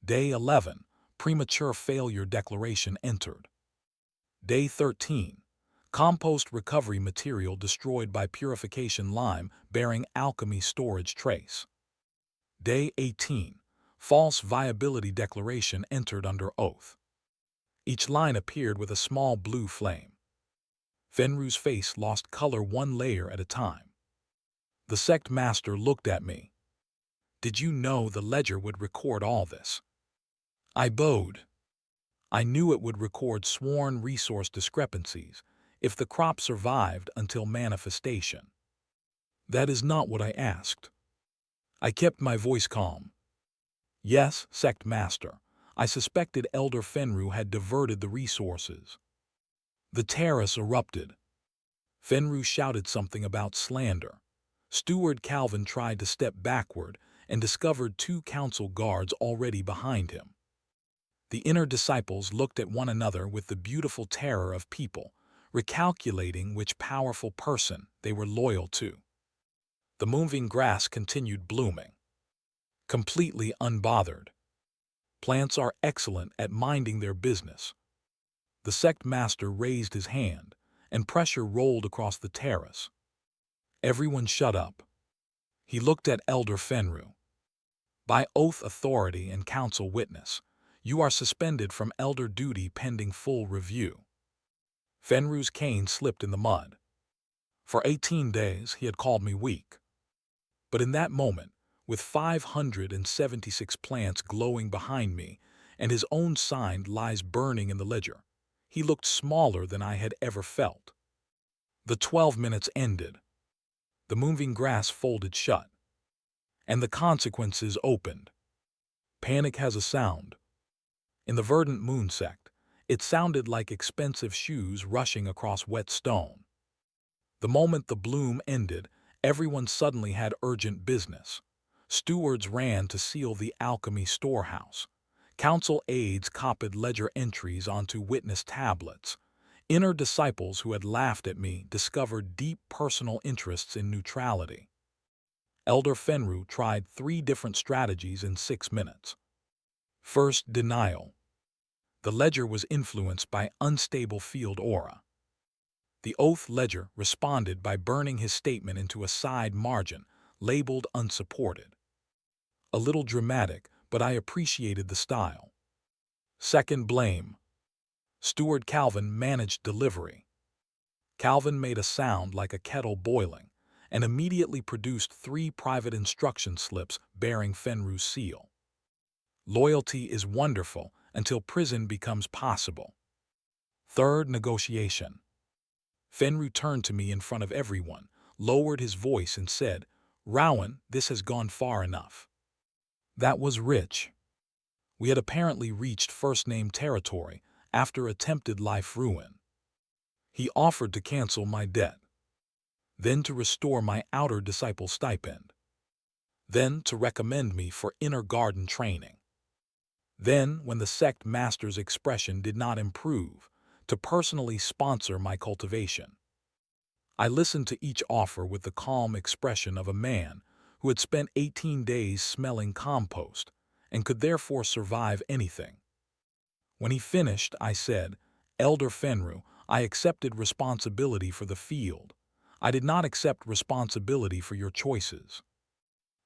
Day 11. Premature failure declaration entered. Day 13. Compost recovery material destroyed by purification lime bearing alchemy storage trace. Day 18. False viability declaration entered under oath. Each line appeared with a small blue flame. Fenru's face lost color 1 layer at a time. The sect master looked at me. "Did you know the ledger would record all this?" I bowed. I knew it would record sworn resource discrepancies if the crop survived until manifestation. "That is not what I asked." I kept my voice calm. "Yes, sect master, I suspected Elder Fenru had diverted the resources." The terrace erupted. Fenru shouted something about slander. Steward Calvin tried to step backward and discovered 2 council guards already behind him. The inner disciples looked at one another with the beautiful terror of people, recalculating which powerful person they were loyal to. The Moonvein Grass continued blooming, completely unbothered. Plants are excellent at minding their business. The sect master raised his hand, and pressure rolled across the terrace. Everyone shut up. He looked at Elder Fenru. By oath, authority, and council witness, you are suspended from elder duty pending full review. Fenru's cane slipped in the mud. For 18 days he had called me weak. But in that moment, with 576 plants glowing behind me and his own signed lies burning in the ledger, he looked smaller than I had ever felt. The 12 minutes ended. The Moonvein Grass folded shut, and the consequences opened. Panic has a sound. In the verdant moon sect, it sounded like expensive shoes rushing across wet stone. The moment the bloom ended, everyone suddenly had urgent business. Stewards ran to seal the alchemy storehouse. Council aides copied ledger entries onto witness tablets. Inner disciples who had laughed at me discovered deep personal interests in neutrality. Elder Fenru tried 3 different strategies in 6 minutes. First, denial. The ledger was influenced by unstable field aura. The oath ledger responded by burning his statement into a side margin, labeled unsupported. A little dramatic, but I appreciated the style. Second, blame. Steward Calvin managed delivery. Calvin made a sound like a kettle boiling, and immediately produced 3 private instruction slips bearing Fenru's seal. Loyalty is wonderful until prison becomes possible. Third, negotiation. Fenru turned to me in front of everyone, lowered his voice and said, "Rowan, this has gone far enough." That was rich. We had apparently reached first-name territory after attempted life ruin. He offered to cancel my debt, then to restore my outer disciple stipend, then to recommend me for inner garden training. Then, when the sect master's expression did not improve, to personally sponsor my cultivation. I listened to each offer with the calm expression of a man who had spent 18 days smelling compost and could therefore survive anything. When he finished, I said, "Elder Fenru, I accepted responsibility for the field. I did not accept responsibility for your choices."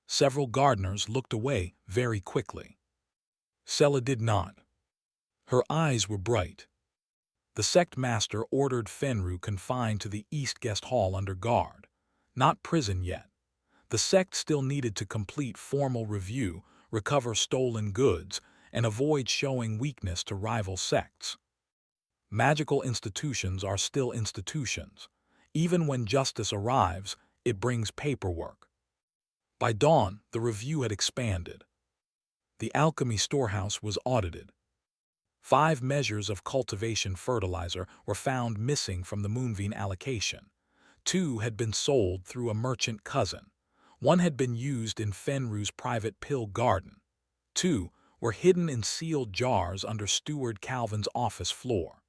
Several gardeners looked away very quickly. Sela did not. Her eyes were bright. The sect master ordered Fenru confined to the East Guest Hall under guard. Not prison yet. The sect still needed to complete formal review, recover stolen goods, and avoid showing weakness to rival sects. Magical institutions are still institutions. Even when justice arrives, it brings paperwork. By dawn, the review had expanded. The alchemy storehouse was audited. 5 measures of cultivation fertilizer were found missing from the Moonvein allocation. 2 had been sold through a merchant cousin. 1 had been used in Fenru's private pill garden. 2 were hidden in sealed jars under Steward Calvin's office floor.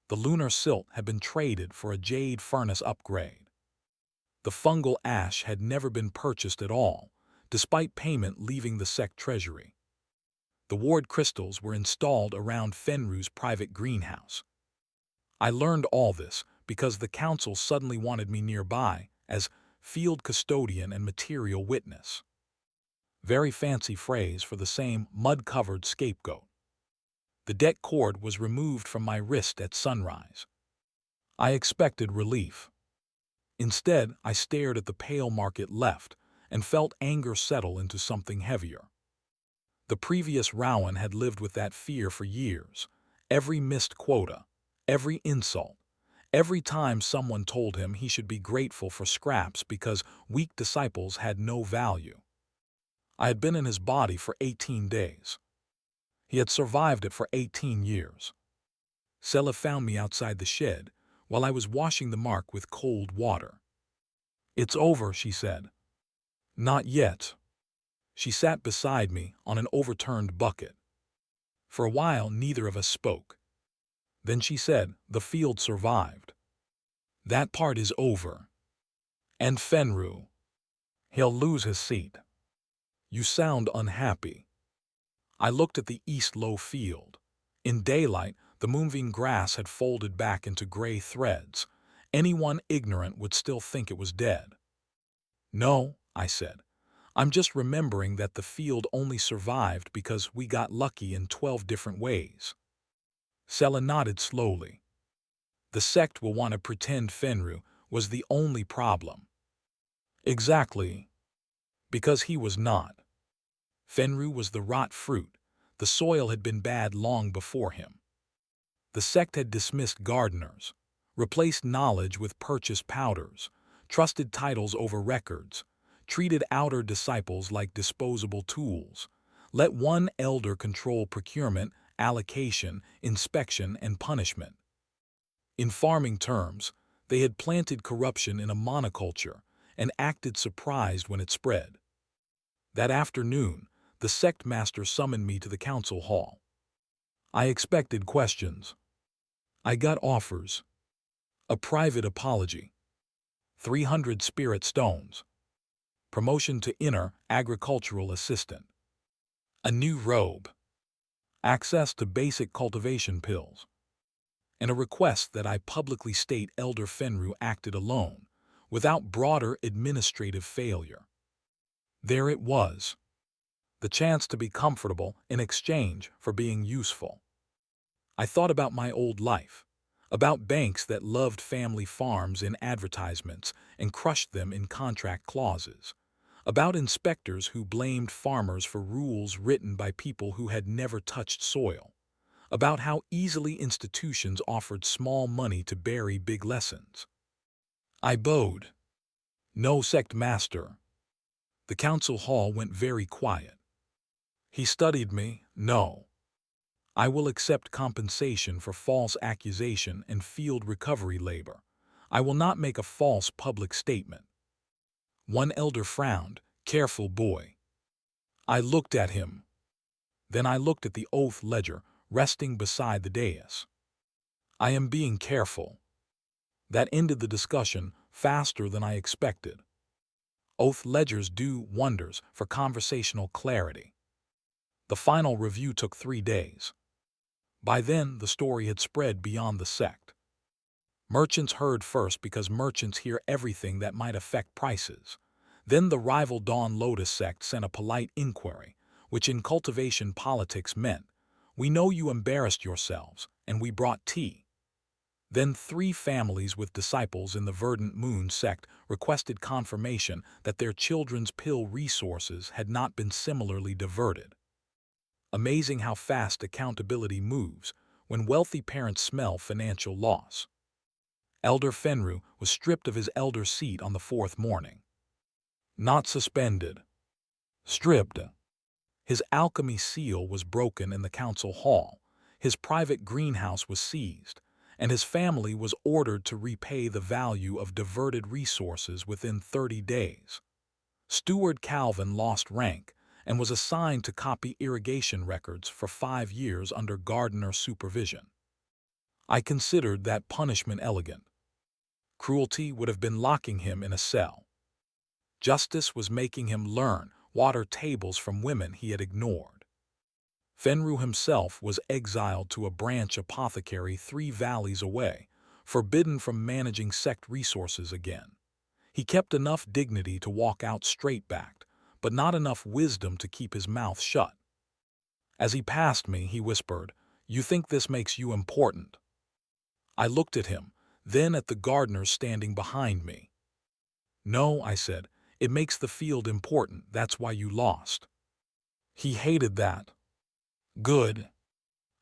The lunar silt had been traded for a jade furnace upgrade. The fungal ash had never been purchased at all, despite payment leaving the sect treasury. The ward crystals were installed around Fenru's private greenhouse. I learned all this because the council suddenly wanted me nearby as field custodian and material witness. Very fancy phrase for the same mud-covered scapegoat. The debt cord was removed from my wrist at sunrise. I expected relief. Instead, I stared at the pale market left and felt anger settle into something heavier. The previous Rowan had lived with that fear for years. Every missed quota, every insult, every time someone told him he should be grateful for scraps because weak disciples had no value. I had been in his body for 18 days. He had survived it for 18 years. Sela found me outside the shed while I was washing the mark with cold water. "It's over," she said. "Not yet." She sat beside me on an overturned bucket. For a while, neither of us spoke. Then she said, "The field survived. That part is over. And Fenru, he'll lose his seat. You sound unhappy." I looked at the east low field. In daylight, the Moonvein Grass had folded back into gray threads. Anyone ignorant would still think it was dead. "No," I said. "I'm just remembering that the field only survived because we got lucky in 12 different ways." Sela nodded slowly. "The sect will want to pretend Fenru was the only problem." "Exactly. Because he was not. Fenru was the rot fruit. The soil had been bad long before him. The sect had dismissed gardeners, replaced knowledge with purchased powders, trusted titles over records, treated outer disciples like disposable tools, let one elder control procurement, allocation, inspection, and punishment. In farming terms, they had planted corruption in a monoculture and acted surprised when it spread. That afternoon, the sect master summoned me to the council hall. I expected questions. I got offers. A private apology. 300 spirit stones. Promotion to inner agricultural assistant. A new robe. Access to basic cultivation pills. And a request that I publicly state Elder Fenru acted alone, without broader administrative failure. There it was. The chance to be comfortable in exchange for being useful. I thought about my old life, about banks that loved family farms in advertisements and crushed them in contract clauses, about inspectors who blamed farmers for rules written by people who had never touched soil, about how easily institutions offered small money to bury big lessons. I bowed. "No, sect master." The council hall went very quiet. He studied me. "No. I will accept compensation for false accusation and field recovery labor. I will not make a false public statement." One elder frowned. "Careful, boy." I looked at him. Then I looked at the oath ledger resting beside the dais. "I am being careful." That ended the discussion faster than I expected. Oath ledgers do wonders for conversational clarity. The final review took 3 days. By then, the story had spread beyond the sect. Merchants heard first because merchants hear everything that might affect prices. Then the rival Dawn Lotus sect sent a polite inquiry, which in cultivation politics meant, "We know you embarrassed yourselves, and we brought tea." Then 3 families with disciples in the Verdant Moon sect requested confirmation that their children's pill resources had not been similarly diverted. Amazing how fast accountability moves when wealthy parents smell financial loss. Elder Fenru was stripped of his elder seat on the 4th morning. Not suspended. Stripped. His alchemy seal was broken in the council hall, his private greenhouse was seized, and his family was ordered to repay the value of diverted resources within 30 days. Steward Calvin lost rank and was assigned to copy irrigation records for 5 years under gardener supervision. I considered that punishment elegant. Cruelty would have been locking him in a cell. Justice was making him learn water tables from women he had ignored. Fenru himself was exiled to a branch apothecary 3 valleys away, forbidden from managing sect resources again. He kept enough dignity to walk out straight-backed, but not enough wisdom to keep his mouth shut. As he passed me, he whispered, "You think this makes you important?" I looked at him, then at the gardeners standing behind me. "No," I said, "it makes the field important, that's why you lost." He hated that. Good.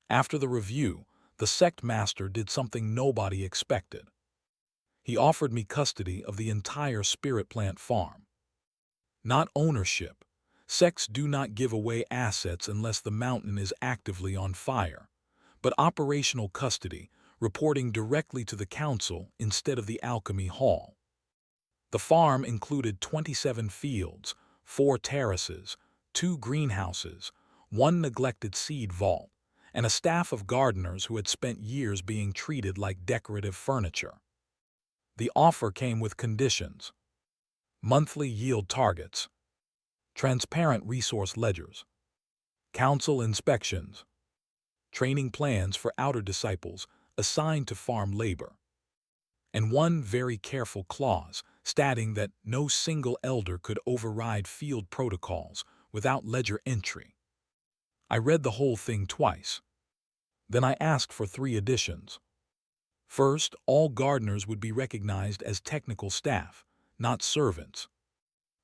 After the review, the sect master did something nobody expected. He offered me custody of the entire spirit plant farm. Not ownership. Sects do not give away assets unless the mountain is actively on fire, but operational custody, reporting directly to the council instead of the alchemy hall. The farm included 27 fields, 4 terraces, 2 greenhouses, 1 neglected seed vault, and a staff of gardeners who had spent years being treated like decorative furniture. The offer came with conditions: monthly yield targets, transparent resource ledgers, council inspections, training plans for outer disciples assigned to farm labor, and one very careful clause stating that no single elder could override field protocols without ledger entry. I read the whole thing twice. Then I asked for 3 additions. First, all gardeners would be recognized as technical staff, not servants.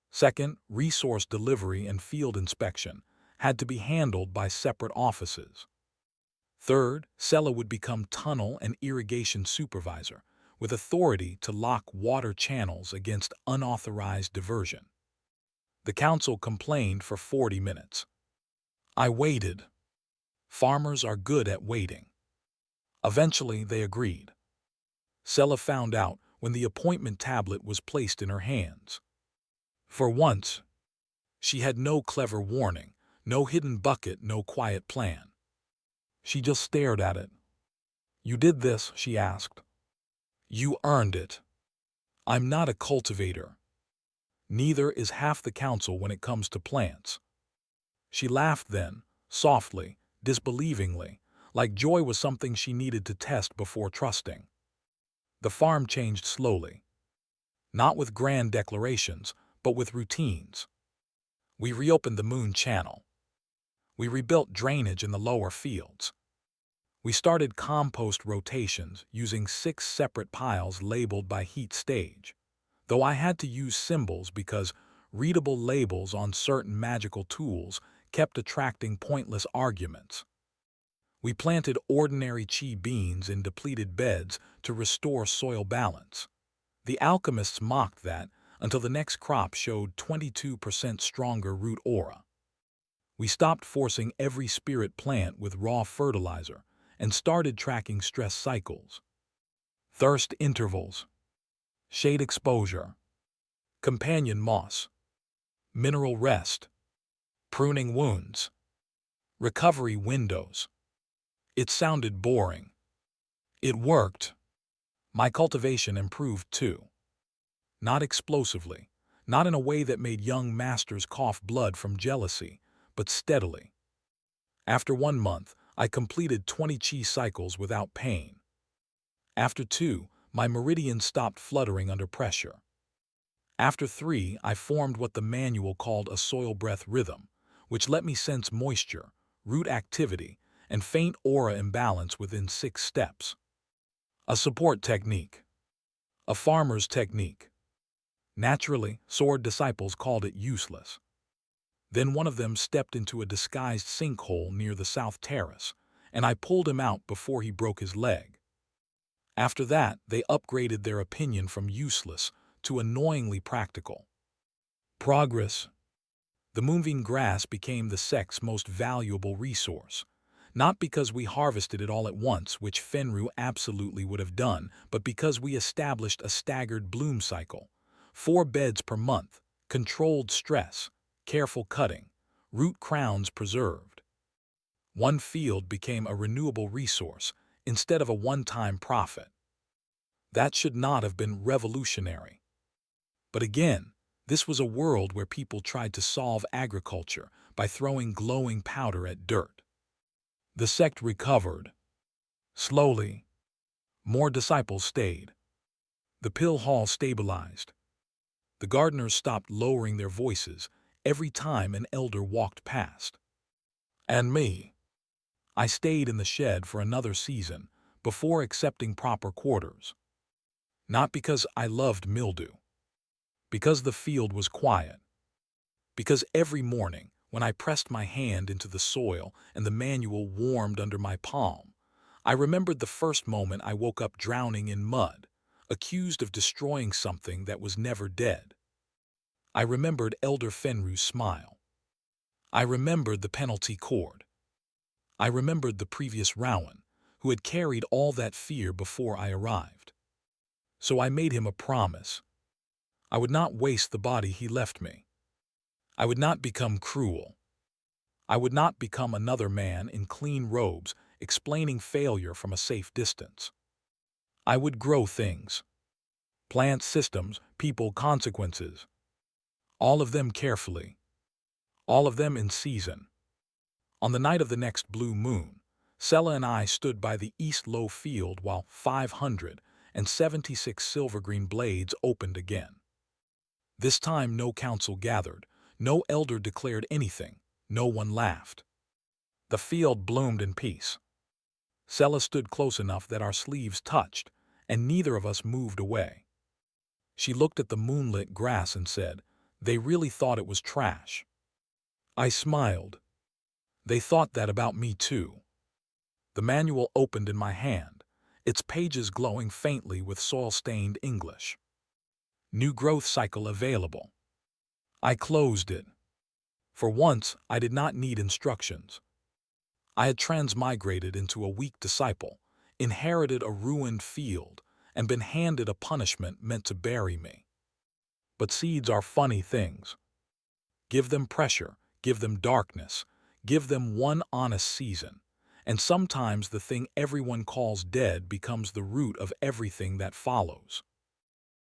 Second, resource delivery and field inspection had to be handled by separate offices. Third, Sela would become tunnel and irrigation supervisor, with authority to lock water channels against unauthorized diversion. The council complained for 40 minutes. I waited. Farmers are good at waiting. Eventually, they agreed. Sela found out when the appointment tablet was placed in her hands. For once, she had no clever warning, no hidden bucket, no quiet plan. She just stared at it. "You did this?" she asked. "You earned it. I'm not a cultivator. Neither is half the council when it comes to plants." She laughed then, softly, disbelievingly, like joy was something she needed to test before trusting. The farm changed slowly. Not with grand declarations, but with routines. We reopened the Moon Channel. We rebuilt drainage in the lower fields. We started compost rotations using 6 separate piles labeled by heat stage, though I had to use symbols because readable labels on certain magical tools kept attracting pointless arguments. We planted ordinary chi beans in depleted beds to restore soil balance. The alchemists mocked that until the next crop showed 22% stronger root aura. We stopped forcing every spirit plant with raw fertilizer and started tracking stress cycles, thirst intervals, shade exposure, companion moss, mineral rest, pruning wounds, recovery windows. It sounded boring. It worked. My cultivation improved too. Not explosively, not in a way that made young masters cough blood from jealousy, but steadily. After 1 month, I completed 20 chi cycles without pain. After 2, my meridians stopped fluttering under pressure. After 3, I formed what the manual called a soil breath rhythm, which let me sense moisture, root activity, and faint aura imbalance within 6 steps. A support technique. A farmer's technique. Naturally, sword disciples called it useless. Then one of them stepped into a disguised sinkhole near the south terrace, and I pulled him out before he broke his leg. After that, they upgraded their opinion from useless to annoyingly practical. Progress. The Moonvein Grass became the Sect's most valuable resource. Not because we harvested it all at once, which Fenru absolutely would have done, but because we established a staggered bloom cycle. 4 beds per month, controlled stress, careful cutting, root crowns preserved. One field became a renewable resource instead of a one-time profit. That should not have been revolutionary. But again, this was a world where people tried to solve agriculture by throwing glowing powder at dirt. The sect recovered. Slowly. More disciples stayed. The pill hall stabilized. The gardeners stopped lowering their voices every time an elder walked past. And me. I stayed in the shed for another season before accepting proper quarters. Not because I loved mildew. Because the field was quiet. Because every morning, when I pressed my hand into the soil and the manual warmed under my palm, I remembered the first moment I woke up drowning in mud, accused of destroying something that was never dead. I remembered Elder Fenru's smile. I remembered the penalty cord. I remembered the previous Rowan, who had carried all that fear before I arrived. So I made him a promise. I would not waste the body he left me. I would not become cruel. I would not become another man in clean robes explaining failure from a safe distance. I would grow things. Plant systems, people, consequences. All of them carefully. All of them in season. On the night of the next blue moon, Sela and I stood by the east low field while 576 silver-green blades opened again. This time no council gathered, no elder declared anything, no one laughed. The field bloomed in peace. Sela stood close enough that our sleeves touched, and neither of us moved away. She looked at the moonlit grass and said, "They really thought it was trash." I smiled. They thought that about me too. The manual opened in my hand, its pages glowing faintly with soil-stained English. New growth cycle available. I closed it. For once, I did not need instructions. I had transmigrated into a weak disciple, inherited a ruined field, and been handed a punishment meant to bury me. But seeds are funny things. Give them pressure, give them darkness, give them one honest season, and sometimes the thing everyone calls dead becomes the root of everything that follows.